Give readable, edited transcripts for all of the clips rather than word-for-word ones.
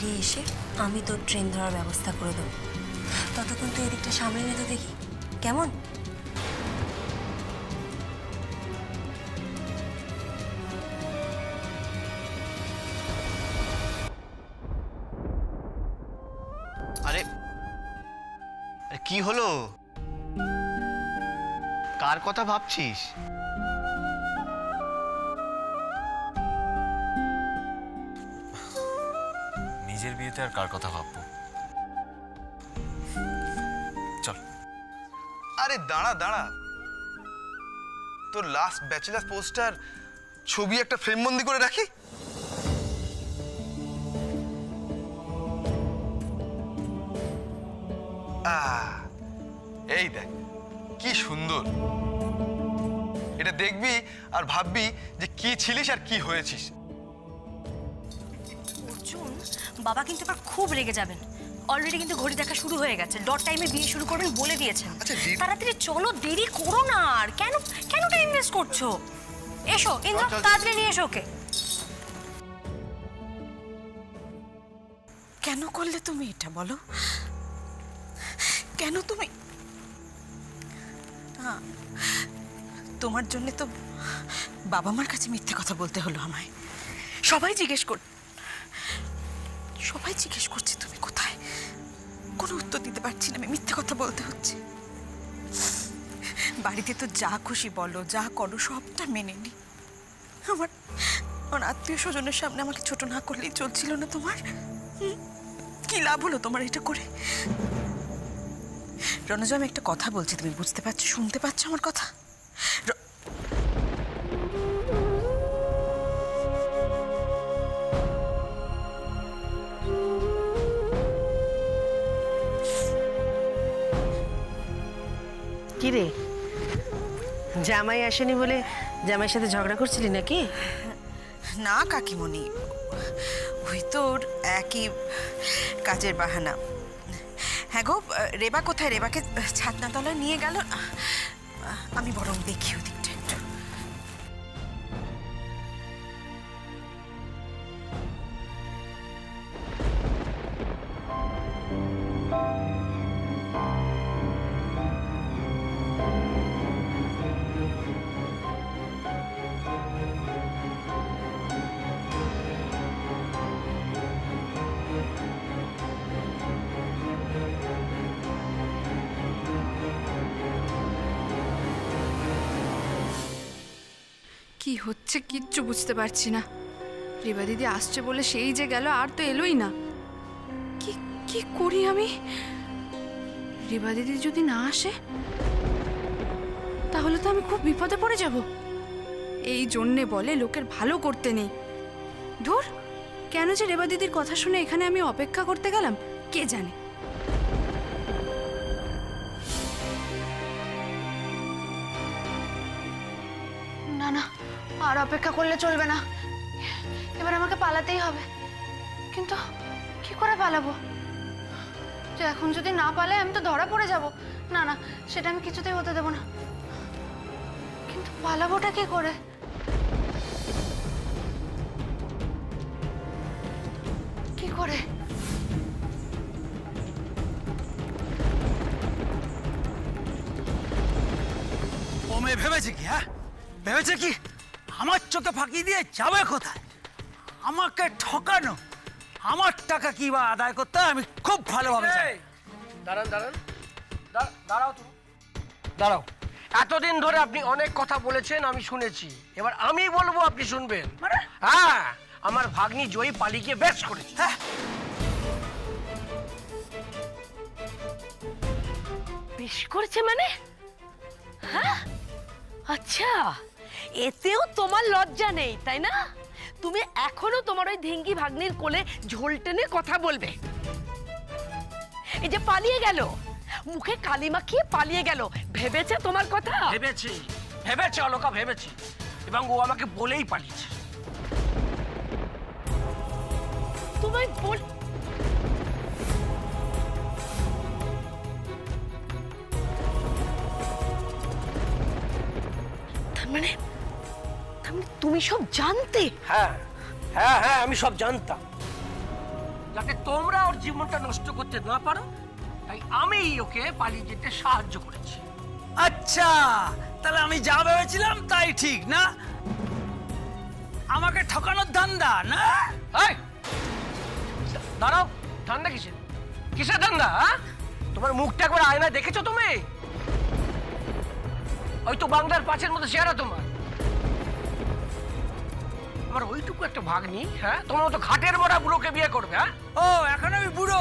ফিরে এসে আমি তোর ট্রেন ধরার ব্যবস্থা করে দেবো। ততক্ষণ তুই এদিকটা সামলে নিতে দেখি, কেমন? আরে কি হলো? কার কথা ভাবছিস? নিজের বিয়েতে আর কার কথা ভাববো? চল। আরে দাঁড়া দাঁড়া, তোর লাস্ট ব্যাচেলার পোস্টার ছবি একটা ফ্রেমবন্দি করে রাখি। এই দেখ কি সুন্দর। এটা দেখবি আর ভাববি যে কি ছিলিস আর কি হয়েছিস। অর্জুন, বাবা কিন্তু এবার খুব রেগে যাবেন। অলরেডি কিন্তু ঘড়ি দেখা শুরু হয়ে গেছে, ডট টাইমে বিয়ে শুরু করবেন বলে দিয়েছেন। তাড়াতাড়ি চলো, দেরি করো না। আর কেন কেন টাইম ওয়েস্ট করছো? এসো ইন্দ্র, তাড়াতাড়ি নিয়ে এসো ওকে। কেন করলে তুমি এটা বলো? কেন তুমি? তোমার জন্য তো বাবা মার কাছে মিথ্যে কথা বলতে হলো আমায়। সবাই জিজ্ঞেস করছে তুমি কোথায়। কোনো উত্তর দিতে পারছি না, আমি মিথ্যে কথা বলতে হচ্ছে। বাড়িতে তো যা খুশি বলো, যা করো সবটা মেনে নি। আমার আত্মীয় স্বজনের সামনে আমাকে ছোট না করলেই চলছিল না তোমার? কি লাভ হলো তোমার এটা করে? রণজয়, আমি একটা কথা বলছি, তুমি বুঝতে পারছো, শুনতে পাচ্ছ আমার কথা? কিরে, জামাই আসেনি বলে জামাইয়ের সাথে ঝগড়া করছিলি নাকি? না কাকিমণি, ওই তোর একই কাজের বাহানা। হ্যাঁ গো, রেবা কোথায়? রেবাকে ছাদনাতলায় নিয়ে গেল। আমি বরং দেখি ওদিকটা একটু। কি হচ্ছে কিচ্ছু বুঝতে পারছি না। রেবা দিদি আসছে বলে সেই যে গেল, আর তো এলোই না। কি কি করি আমি? রেবা দিদি যদি না আসে তাহলে তো আমি খুব বিপদে পড়ে যাব। এই জন্যে বলে লোকের ভালো করতে নেই। ধুর, কেন যে রেবা দিদির কথা শুনে এখানে আমি অপেক্ষা করতে গেলাম কে জানে। না না, আর অপেক্ষা করলে চলবে না। এবার আমাকে পালাতেই হবে। কিন্তু কি করে পালাবো? যে এখন যদি না পালাই আমি তো ধরা পড়ে যাব। না না, সেটা আমি কিছুতেই হতে দেব না। কিন্তু পালাবোটা কি করে? কি করে? ও মেয়ে ভেবেছে কি? হ্যাঁ, ভেবেছে কি আমার চোখে ফাঁকি দিয়ে যাবে কোথায়? আমাকে ঠকানো, আমার টাকা কি বা আদায় করতে আমি খুব ভালোভাবে জানি। দাঁড়ান দাঁড়ান, দাঁড়াও তুমি, দাঁড়াও। এতদিন ধরে আপনি অনেক কথা বলেছেন, আমি শুনেছি। এবার আমি বলবো, আপনি শুনবেন। হ্যাঁ, আমার ভাগ্নি জয়ী পালিকে বেশ করেছে। হ্যাঁ, বেশ করেছে মানে? হ্যাঁ, আচ্ছা, এতেও তোমার লজ্জা নেই তাই না? তুমি এখনো তোমার ওই ধিঙ্গি ভাগ্নির কোলে ঝোল টেনে কথা বলবে? এই যে পালিয়ে গেল, মুখে কালি মাখিয়ে পালিয়ে গেল, ভেবেছে তোমার কথা? ভেবেছি, ভেবেছে অলকা, ভেবেছি। এবং ও আমাকে বলেই পালিয়েছে। তোমায় বল, তার মানে তুমি সব জানতে? হ্যাঁ হ্যাঁ হ্যাঁ, আমি সব জানতাম। যাতে তোমরা ওর জীবনটা নষ্ট করতে না পারো, তাই আমি ওকে পালিয়ে যেতে সাহায্য করেছি। আচ্ছা, তাহলে আমি যা ভেবেছিলাম তাই ঠিক না? আমাকে ঠকানোর ধান্দা না? এই, দাঁড়াও, ধান্দা কিসের? কিসের ধান্দা? তোমার মুখটা একবার আয়নায় দেখেছো তুমি? ওই তো বাংলার পাঁচের মতো চেহারা তোমার। আমার ওইটুকু একটা ভাগ্নি, হ্যাঁ, তোমার মতো ঘাটের মরা বুড়োকে বিয়ে করবে? হ্যাঁ, ও এখন আমি বুড়ো,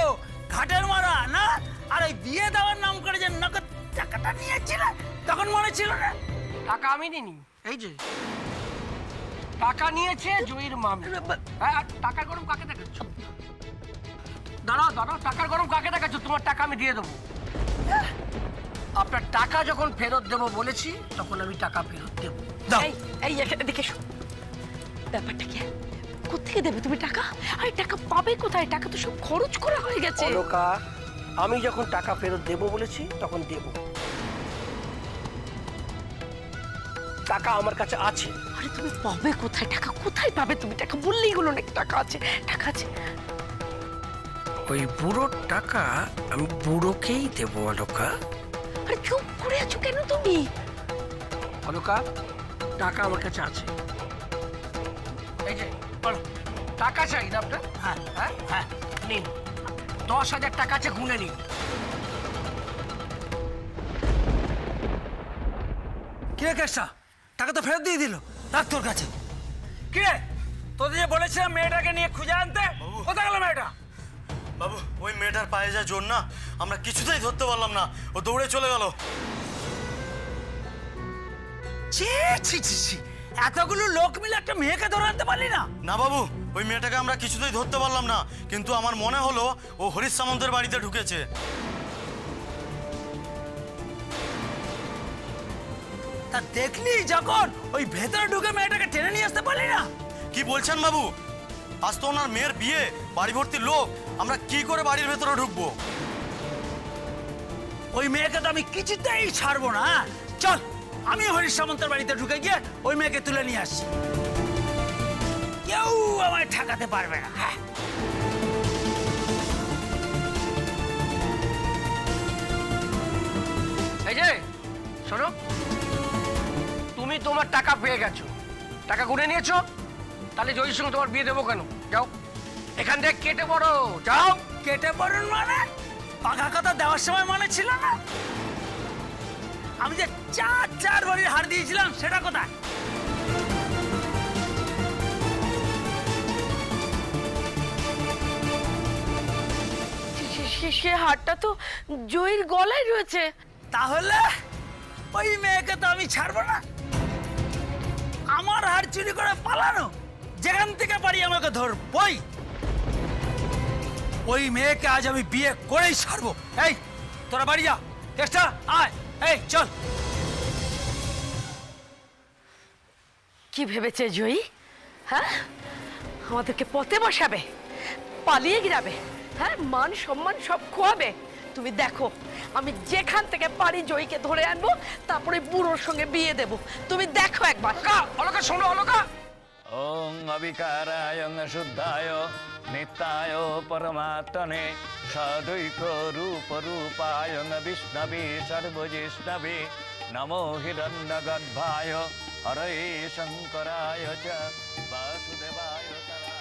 ঘাটের মারা না? আর ওই বিয়ে দেওয়ার নাম করে যে নগদ টাকাটা নিয়েছিল, তখন মনে ছিল না? টাকা আমি নিইনি, এই যে টাকা নিয়েছে জয়ীর মামি। হ্যাঁ, আর টাকার গরম কাকে দেখাচ্ছ? দাঁড়াও দাঁড়াও, টাকার গরম কাকে দেখাচ্ছ? তোমার টাকা আমি দিয়ে দেবো। আপনার টাকা যখন ফেরত দেবো বলেছি, তখন আমি টাকা ফেরত দেবো। এই এই এদিকে এসো। ব্যাপারটা কি? কোথেকে দেবে তুমি টাকা? আরে টাকা পাবে কোথায়? টাকা তো সব খরচ করা হয়ে গেছে। অলকা, আমি যখন টাকা ফেরত দেবো বলেছি তখন দেব। টাকা আমার কাছে আছে। আরে তুমি পাবে কোথায় টাকা? কোথায় পাবে তুমি টাকা? বললেই হলো নাকি টাকা আছে? টাকা আছে। ওই বুড়োর টাকা আমি বুড়োকেই দেবো। অলকা, আরে চুপ করে আছো কেন তুমি? অলকা, টাকা আমার কাছে আছে। এই যে বলো, টাকা চাই না আপনার? হ্যাঁ হ্যাঁ হ্যাঁ, নিন, 10,000 টাকা আছে, গুনে নিন। কিরে কেষ্টা, টাকা তো ফেরত দিয়ে দিল, রাখ তোর কাছে। কিরে, তোদের যে বলেছিলাম মেয়েটাকে নিয়ে খুঁজে আনতে, কোথায় গেল মেয়েটা? বাবু, ওই মেয়েটার পায়ে যা জোর না, আমরা কিছুতেই ধরতে পারলাম না, ও দৌড়ে চলে গেল। ছি ছি ছি ছি, এতগুলো লোক মিলে একটা মেয়েকে ধরে আনতে পারলি না? না বাবু, ওই মেয়েটাকে আমরা কিছুতেই ধরতে পারলাম না, কিন্তু আমার মনে হলো ও হরিশ সামন্তের বাড়িতে ঢুকেছে। তা দেখলি যখন, ওই ভেতরে ঢুকে মেয়েটাকে টেনে নিয়ে আসতে পারলি না? কি বলছেন বাবু? আজ তো ওনার মেয়ের বিয়ে, বাড়ি ভর্তি লোক, আমরা কি করে বাড়ির ভেতরে ঢুকবো? ওই মেয়েকে তো আমি কিছুতেই ছাড়বো না। চল, আমি হরিশ সামন্তের বাড়িতে ঢুকে গিয়ে ওই মেয়েকে তুলে নিয়ে আসছি। কেউ আমায় ঠেকাতে পারবে না। হ্যাঁ, এই যে শোনো, তুমি তোমার টাকা পেয়ে গেছো, টাকা গুনে নিয়েছো, তাহলে জয়ীর সঙ্গে তোমার বিয়ে দেবো কেন? যাও এখান থেকে, কেটে পড়ো, যাও। কেটে পড়ুন মানে? পাকা কথা দেওয়ার সময় মনে ছিল না? আমি যে চার বাড়ির হার দিয়েছিলাম, সেটা কোথায়? সে হারটা তো জয়ীর গলায় রয়েছে। তাহলে ওই মেয়েকে তো আমি ছাড়বো না। আমার হার চুরি করে পালানো, যেখান থেকে পারি আমাকে ধরবই। ওই মেয়েকে আজ আমি বিয়ে করেই ছাড়বো। এই তোরা বাড়ি যা, চেষ্টা আয়, এই চল। কি ভেবেছে জয়ী? হ্যাঁ, আমাদেরকে পথে বসাবে, পালিয়ে গিরাবে, হ্যাঁ, মান সম্মান সব খোয়াবে। তুমি দেখো, আমি যেখান থেকে পারি জয়ীকে ধরে আনবো, তারপরে বুড়োর সঙ্গে বিয়ে দেব। তুমি দেখো একবার। অলকা শোনো, অলকা। ওং অবিকারায় শুদ্ধায় নিত্যায় পরমাত্মনে সদৈক রূপ রূপায় বিষ্ণবে সর্বজিষ্ণবে নমো হিরণ্যগর্ভায় হরে শঙ্করায় চ বাসুদেবায় তরায়।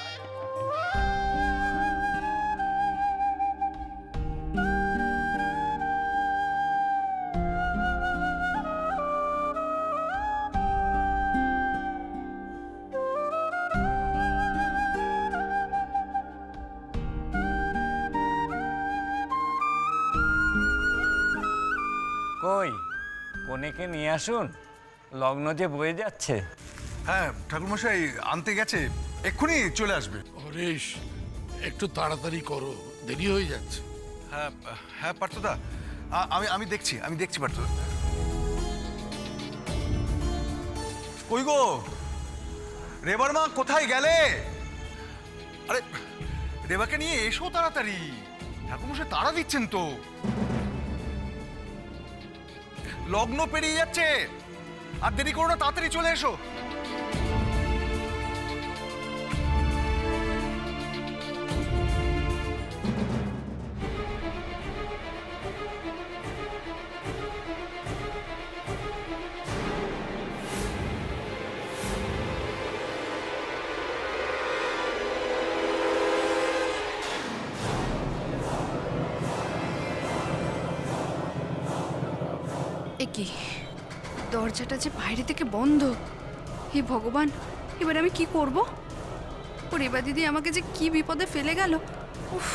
কই, কনেকে নিয়ে আসুন, লগ্ন যে বয়ে যাচ্ছে। হ্যাঁ, ঠাকুরমশাই আনতে গেছে, এক্ষুনি চলে আসবে। হরিশ, একটু তাড়াতাড়ি করো, দেরি হয়ে যাচ্ছে। হ্যাঁ হ্যাঁ পার্থদা, আমি দেখছি পার্থদা। কই গো, রেবার মা কোথায় গেলে? আরে রেবাকে নিয়ে এসো তাড়াতাড়ি, ঠাকুরমশাই তাড়া দিচ্ছেন তো। লগ্ন পেরিয়ে যাচ্ছে, আর দেরি করো না, তাড়াতাড়ি চলে এসো। এ কি দরজাটা যে বাইরে থেকে বন্ধ। হে ভগবান, এবার আমি কি করব? ও রেবা দিদি আমাকে যে কি বিপদে ফেলে গেল। উফ,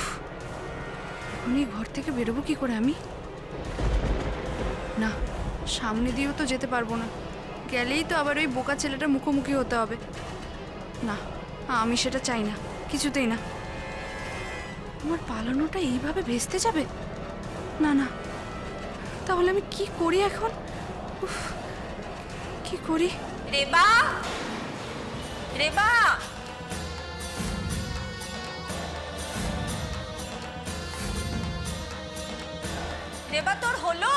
এখন এই ঘর থেকে বেরোবো কি করে আমি? না, সামনে দিয়েও তো যেতে পারবো না, গেলেই তো আবার ওই বোকা ছেলেটার মুখোমুখি হতে হবে। না, আমি সেটা চাই না, কিছুতেই না। আমার পালানোটা এইভাবে ভেস্তে যাবে? না না, তাহলে আমি কি করি এখন? উফ, কি করি? রেবা, রেবা, রেবা তোর হলো?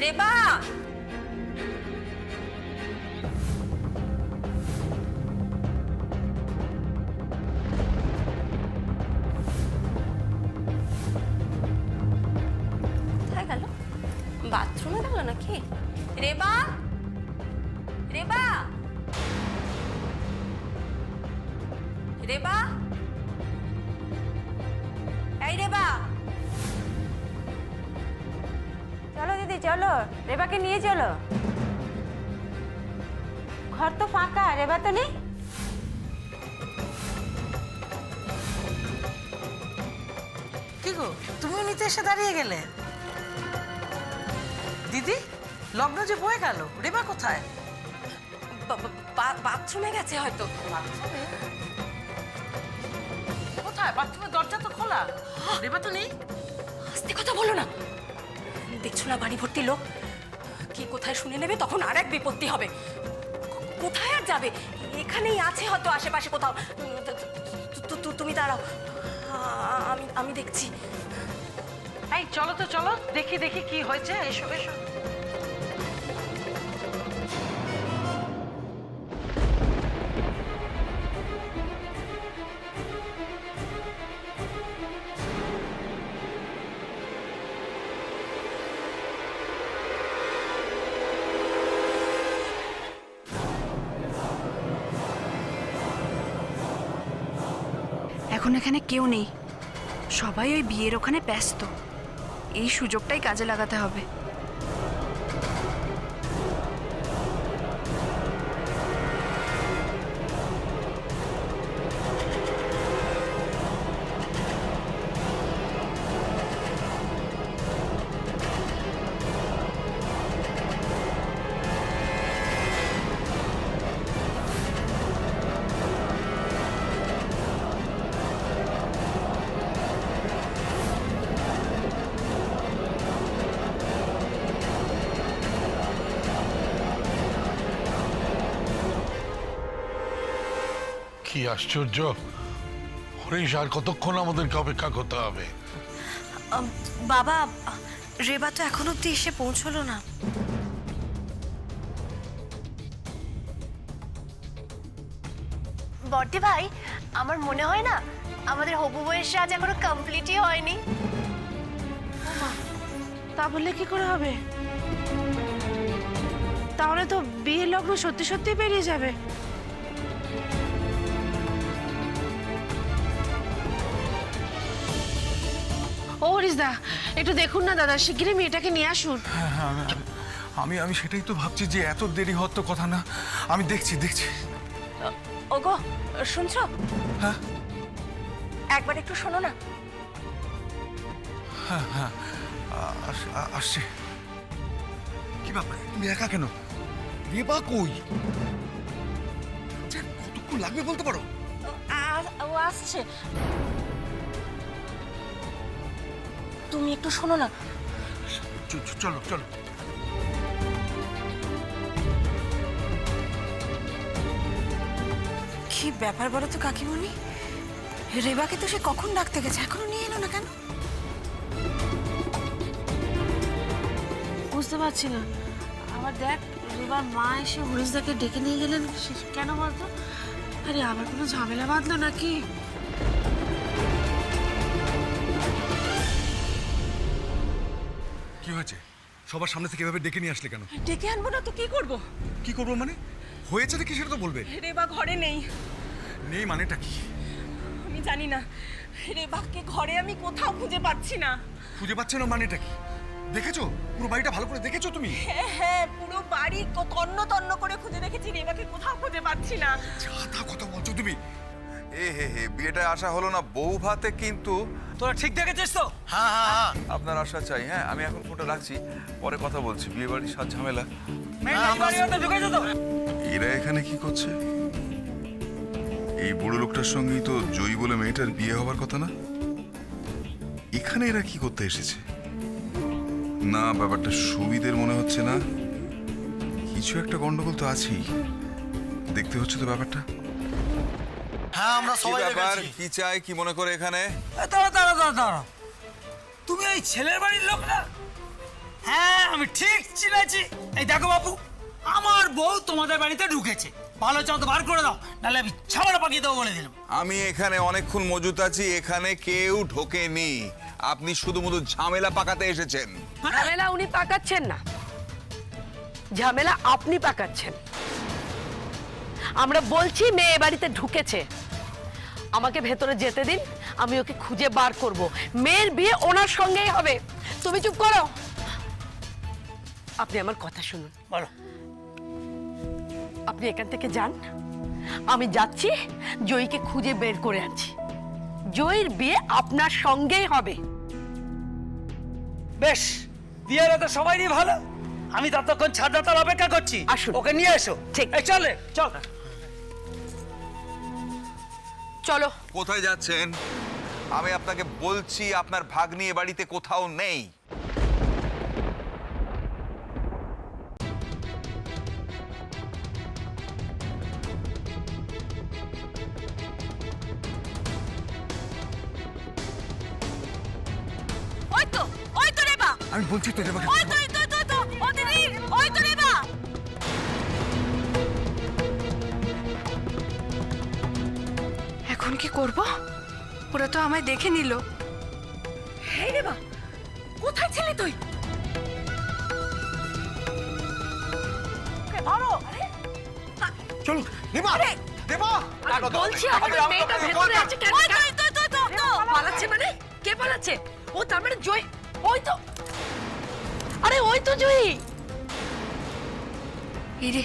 রেবা, কোথায় গেল? বাথরুমে গেল নাকি? রেবা, রেবা, রেবা, এই রেবা, চলো দিদি চলো, রেবাকে নিয়ে চলো। ঘর তো ফাঁকা, রেবা তো নেই। কি গো, তুমিও নিতে এসে দাঁড়িয়ে গেলে? দিদি, লগ্ন যে বয়ে গেল, রেবা কোথায়? বাথরুমে গেছে হয়তো। কোথায়? বাথরুমের দরজা তো খোলা, রেবা তো নেই। আস্তে কথা বলো না, দেখছো না বাড়ি ভর্তি লোক, কি কোথায় শুনে নেবে, তখন আর এক বিপত্তি হবে। কোথায় আর যাবে? এখানেই আছে হয়তো আশেপাশে কোথাও। তুমি দাঁড়াও, আমি দেখছি। এই চলো তো চলো, দেখি দেখি কি হয়েছে। এসো এসো। এখন এখানে কেউ নেই, সবাই ওই বিয়ের ওখানে ব্যস্ত। এই সুযোগটাই কাজে লাগাতে হবে। কি আশ্চর্য হরিশ, আর কতক্ষণ আমাদেরকে অপেক্ষা করতে হবে? বাবা, রেবা তো এখন অব্দি এসে পৌঁছলো না। বড়দি ভাই, আমার মনে হয় না আমাদের হবু বউয়ের সাজ এখনো কমপ্লিটই হয়নি। তা বললে কি করে হবে? তাহলে তো বিয়ের লগ্ন সত্যি সত্যি বেরিয়ে যাবে। ও হরিশদা, একটু দেখুন না দাদা, শিগগিরই মেয়েটাকে নিয়ে আসুন। আমি আমি সেটাই তো ভাবছি যে এত দেরি হওয়ার তো কথা না। আমি দেখছি দেখছি। ওগো, শুনছো? হ্যাঁ একবার একটু শোনো না। হ্যাঁ হ্যাঁ, আসছে। কি ব্যাপার, তুমি একা কেন? রেবা কই? কতক্ষণ লাগবে বলতে পারো? ও আসছে, তুমি একটু শোনো না। চলো চলো। কি ব্যাপার বলো তো কাকিমণি, রেবাকে তো সে কখন ডাকতে গেছে, এখনো নিয়ে এলো না কেন? বুঝতে পারছি না। আবার দেখ, রেবার মা এসে হরিশদাকে ডেকে নিয়ে গেলেন কেন বলতো? আরে আবার কোনো ঝামেলা বাঁধলো নাকি? কি হয়েছে? সবার সামনে থেকে এভাবে ডেকে নিয়ে আসলে কেন? ডেকে আনবো না তো কি করবো? কি করবো মানে? হয়েছে কি সেটা তো বলবে। রেবা ঘরে নেই। নেই মানেটা কি? আমি জানি না, রেবাকে ঘরে আমি কোথাও খুঁজে পাচ্ছি না। খুঁজে পাচ্ছে না মানেটা কি? দেখেছো পুরো বাড়িটা ভালো করে দেখেছো তুমি? হ্যাঁ, পুরো বাড়ি তন্ন তন্ন করে খুঁজে দেখেছি, রেবাকে কোথাও খুঁজে পাচ্ছি না। যা কথা বলছো তুমি। হে বিয়েটা আসা হলো না বউ ভাতে, কিন্তু তোরা ঠিক দেখেছিস তো? হ্যাঁ। আপনার আশা চাই। হ্যাঁ, আমি এখন ফোনটা রাখছি, পরে কথা বলছি। বিয়ে বাড়ির সাত ঝামেলা। ঢুকেছো তো? এরা এখানে কি করছে? এই বুড়ো লোকটার সঙ্গেই তো জয়ী বলে মেয়েটার বিয়ে হবার কথা না? এখানে এরা কি করতে এসেছে? না, ব্যাপারটা সুবিধের মনে হচ্ছে না। কিছু একটা গন্ডগোল তো আছেই। দেখতে হচ্ছে তো ব্যাপারটা। হ্যাঁ, আমরা সবাই দেখেছি। কি চাই, কি মনে করে এখানে? দাঁড়া, তুমি ওই ছেলের বাড়ির লোক না? হ্যাঁ, আমি ঠিক চিনেছি। এই দেখো বাবু, আমার বউ তোমাদের বাড়িতে ঢুকেছে। ভালো চাও তো বার করে দাও, নাহলে আমি ছাওয়াটা পাকিয়ে দেবো বলে দিলাম। আমি এখানে অনেকক্ষণ মজুত আছি, এখানে কেউ ঢোকেনি। আপনি শুধুমাত্র ঝামেলা পাকাতে এসেছেন। ঝামেলা উনি পাকাচ্ছেন না, ঝামেলা আপনি পাকাচ্ছেন। আমরা বলছি মেয়ে বাড়িতে ঢুকেছে, আমাকে ভেতরে যেতে দিন, আমি ওকে খুঁজে বার করব। মেয়ের বিয়ে ওনার সঙ্গেই হবে। তুমি চুপ করো, আপনি আমার কথা শুনুন। বলো। আপনি এখান থেকে যান, আমি যাচ্ছি, জয়ীকে খুঁজে বের করে আনছি। জয়ীর বিয়ে আপনার সঙ্গেই হবে। বেশ, বিয়ের তো সবাইই ভালো। আমি ততক্ষণ ছাদদাতার অপেক্ষা করছি। আসুন। ওকে নিয়ে এসো। ঠিক। এই চল। চলো। কোথায় যাচ্ছেন? আমি আপনাকে বলছি আপনার ভাগ্নি এ বাড়িতে কোথাও নেই। ওই তো রেবা। আমি বলছি তো রেবাকে। ওই তো ও দিদি, ওই তো রেবা। এখন কি করব? ওরা তো আমায় দেখে নিল। হে রেবা, কোথায় ছিলি তুই? ধরো। চলো রেবা। রেবা, বলছি আমাদের মেয়েটা ভেতরে আছে কেন? তো পালাচ্ছে মানে? কে পালাচ্ছে? ও তার মানে জয়। ওই তো, আরে ওই তো জয়ী। ইরে,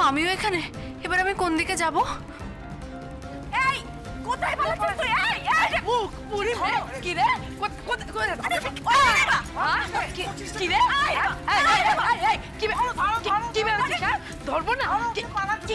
আমিও এখানে। এবার আমি কোন দিকে যাব? এই, কোথায় পালাচ্ছিস তুই? এই মুখ পুরি কি রে? কোথায় রেবা? কি রে? কি ভেবেছিস? ধরবো না? কি ভেবেছিস?